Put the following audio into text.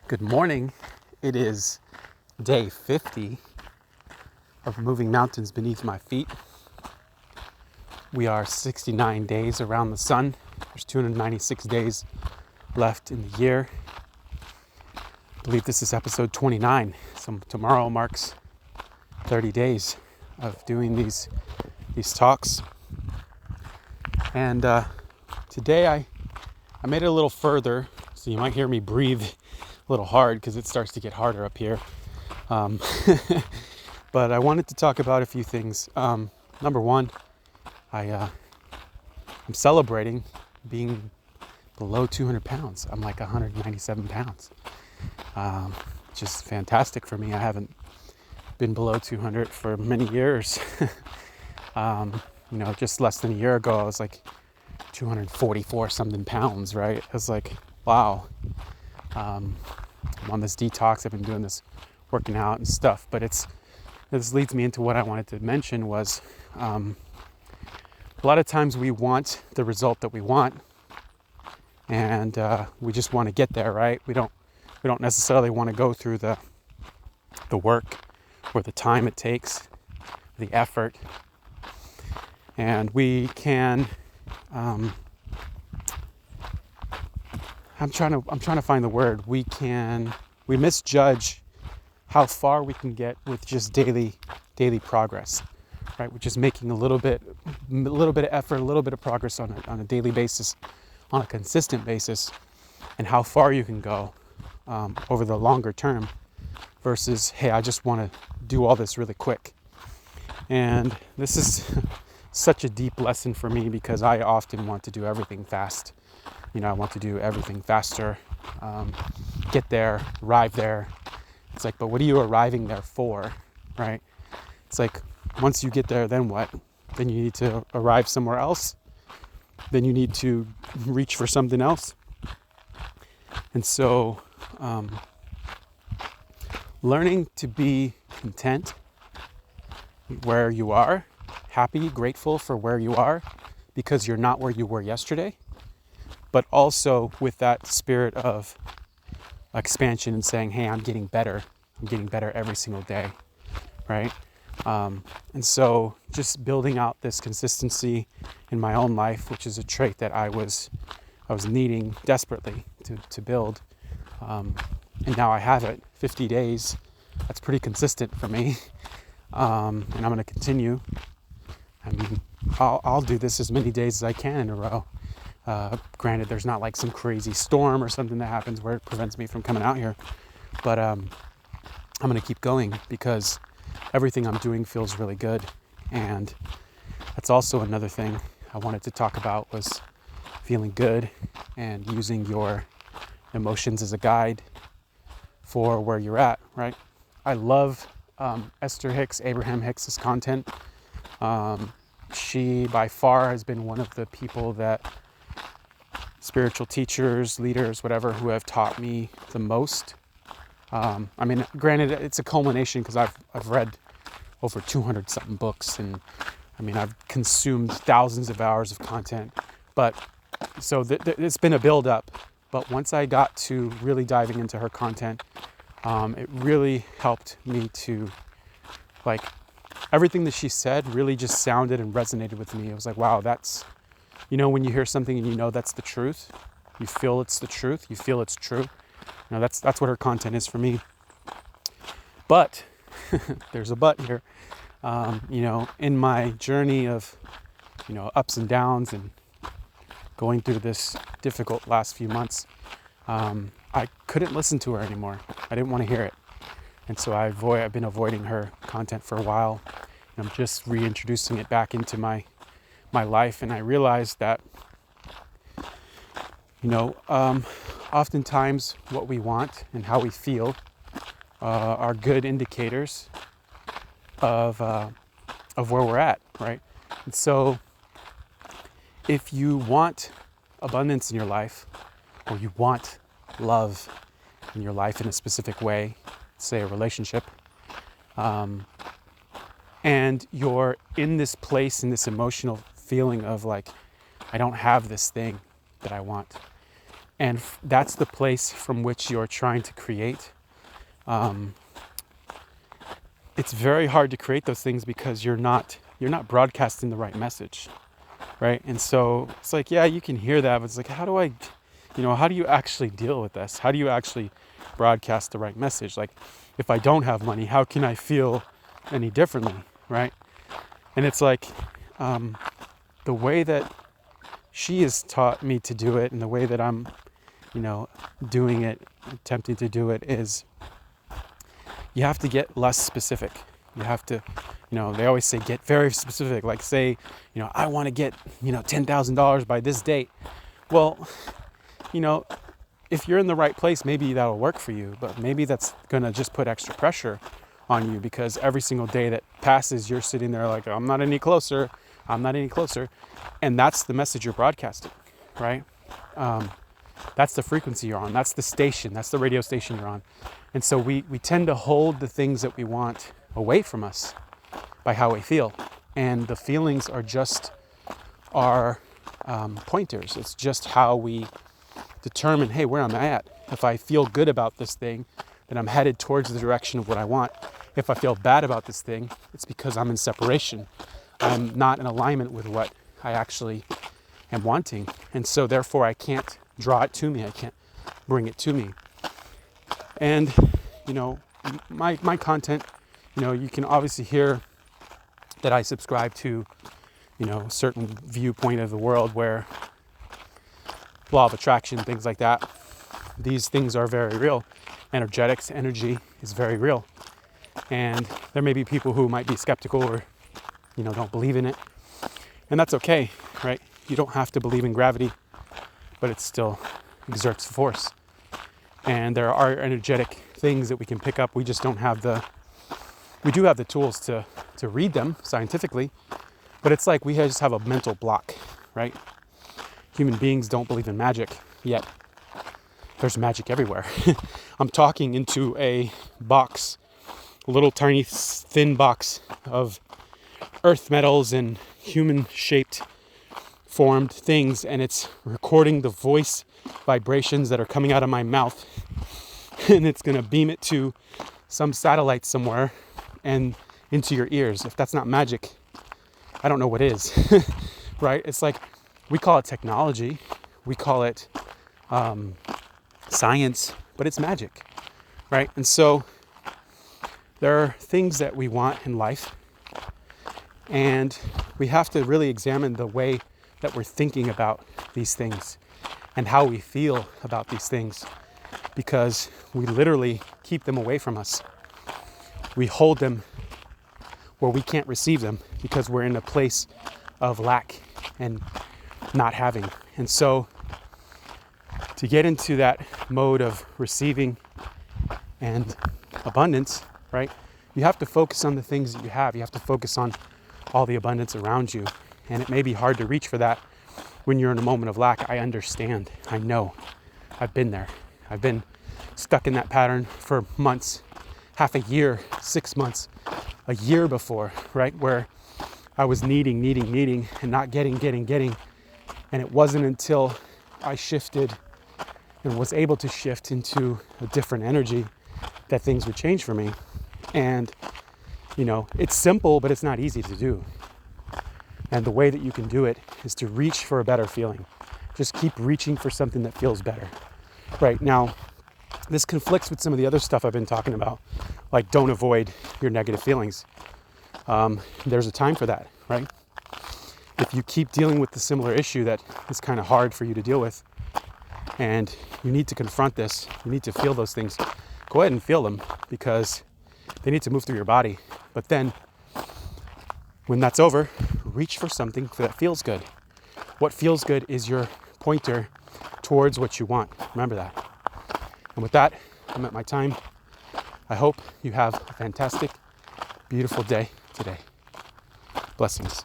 Good morning. It is day 50 of moving mountains beneath my feet. We are 69 days around the sun. There's 296 days left in the year. I believe this is episode 29. So tomorrow marks 30 days of doing these talks. And today I made it a little further, so you might hear me breathe a little hard because it starts to get harder up here. But I wanted to talk about a few things. Number one, I'm celebrating being below 200 pounds. I'm like 197 pounds, which is fantastic for me. I haven't been below 200 for many years. Just less than a year ago, I was like 244 something pounds, right? I was like, wow. I'm on this detox. I've been doing this working out and stuff, but this leads me into what I wanted to mention was a lot of times we want the result that we want, and we just want to get there, right? We don't necessarily want to go through the work or the time it takes, the effort, and we can. I'm trying to find the word. We misjudge how far we can get with just daily progress, right? We're just making a little bit of effort, a little bit of progress on a daily basis, on a consistent basis, and how far you can go over the longer term versus, hey, I just want to do all this really quick. And this is such a deep lesson for me because I often want to do everything fast. I want to do everything faster, get there, arrive there. It's like, but what are you arriving there for, right? It's like, once you get there, then what? Then you need to arrive somewhere else. Then you need to reach for something else. And so, learning to be content where you are, happy, grateful for where you are, because you're not where you were yesterday, but also with that spirit of expansion and saying, hey, I'm getting better every single day, right? And so just building out this consistency in my own life, which is a trait that I was needing desperately to build. And now I have it, 50 days. That's pretty consistent for me. And I'm going to continue. I mean, I'll do this as many days as I can in a row. Granted, there's not like some crazy storm or something that happens where it prevents me from coming out here. But I'm going to keep going because everything I'm doing feels really good. And that's also another thing I wanted to talk about was feeling good and using your emotions as a guide for where you're at, right? I love Esther Hicks, Abraham Hicks's content. She by far has been one of the people that spiritual teachers, leaders, whatever, who have taught me the most. Granted, it's a culmination because I've read over 200 something books, and I've consumed thousands of hours of content. But so it's been a build up. But once I got to really diving into her content, it really helped me to everything that she said really just sounded and resonated with me. It was like, wow, that's, when you hear something and that's the truth, you feel it's the truth, you feel it's true. That's what her content is for me. But there's a but here. In my journey of, ups and downs and going through this difficult last few months, I couldn't listen to her anymore. I didn't want to hear it. And so I've been avoiding her content for a while. And I'm just reintroducing it back into my life. And I realized that, oftentimes what we want and how we feel are good indicators of where we're at, right? And so if you want abundance in your life, or you want love in your life in a specific way, say a relationship, and you're in this place, in this emotional feeling of like, I don't have this thing that I want, And that's the place from which you're trying to create. It's very hard to create those things because you're not broadcasting the right message, right? And so it's like, yeah, you can hear that, but it's like, how do you actually deal with this? How do you actually broadcast the right message? Like, if I don't have money, how can I feel any differently, right? And it's like, the way that she has taught me to do it and the way that I'm, doing it, attempting to do it, is you have to get less specific. You have to, they always say get very specific. Like, say, I want to get, $10,000 by this date. Well, if you're in the right place, maybe that'll work for you, but maybe that's going to just put extra pressure on you, because every single day that passes, you're sitting there like, I'm not any closer. And that's the message you're broadcasting, right? That's the frequency you're on. That's the station. That's the radio station you're on. And so we tend to hold the things that we want away from us by how we feel. And the feelings are just our pointers. It's just how we determine, hey, where am I at? If I feel good about this thing, then I'm headed towards the direction of what I want. If I feel bad about this thing, it's because I'm in separation. I'm not in alignment with what I actually am wanting. And so therefore I can't draw it to me. I can't bring it to me. And, my content, you can obviously hear that I subscribe to, a certain viewpoint of the world where law of attraction, things like that. These things are very real. Energetics, energy is very real. And there may be people who might be skeptical or, don't believe in it. And that's okay, right? You don't have to believe in gravity, but it still exerts force. And there are energetic things that we can pick up. We just don't have we do have the tools to read them scientifically, but it's like we just have a mental block, right? Human beings don't believe in magic, yet there's magic everywhere. I'm talking into a box, a little tiny thin box of earth metals and human-shaped formed things, and it's recording the voice vibrations that are coming out of my mouth, and it's going to beam it to some satellite somewhere and into your ears. If that's not magic, I don't know what is. Right? It's like, we call it technology, we call it science, but it's magic, right? And so there are things that we want in life, and we have to really examine the way that we're thinking about these things and how we feel about these things, because we literally keep them away from us. We hold them where we can't receive them because we're in a place of lack and not having. And so to get into that mode of receiving and abundance, right, you have to focus on the things that you have. You have to focus on all the abundance around you. And it may be hard to reach for that when you're in a moment of lack. I understand. I know. I've been there. I've been stuck in that pattern for months, half a year, 6 months, a year before, right? Where I was needing and not getting. And it wasn't until I shifted and was able to shift into a different energy that things would change for me. And, it's simple, but it's not easy to do. And the way that you can do it is to reach for a better feeling. Just keep reaching for something that feels better. Right now, this conflicts with some of the other stuff I've been talking about, like don't avoid your negative feelings. There's a time for that, right? If you keep dealing with the similar issue that is kind of hard for you to deal with, and you need to confront this, you need to feel those things, go ahead and feel them, because they need to move through your body. But then, when that's over, reach for something that feels good. What feels good is your pointer towards what you want. Remember that. And with that, I'm at my time. I hope you have a fantastic, beautiful day today. Blessings.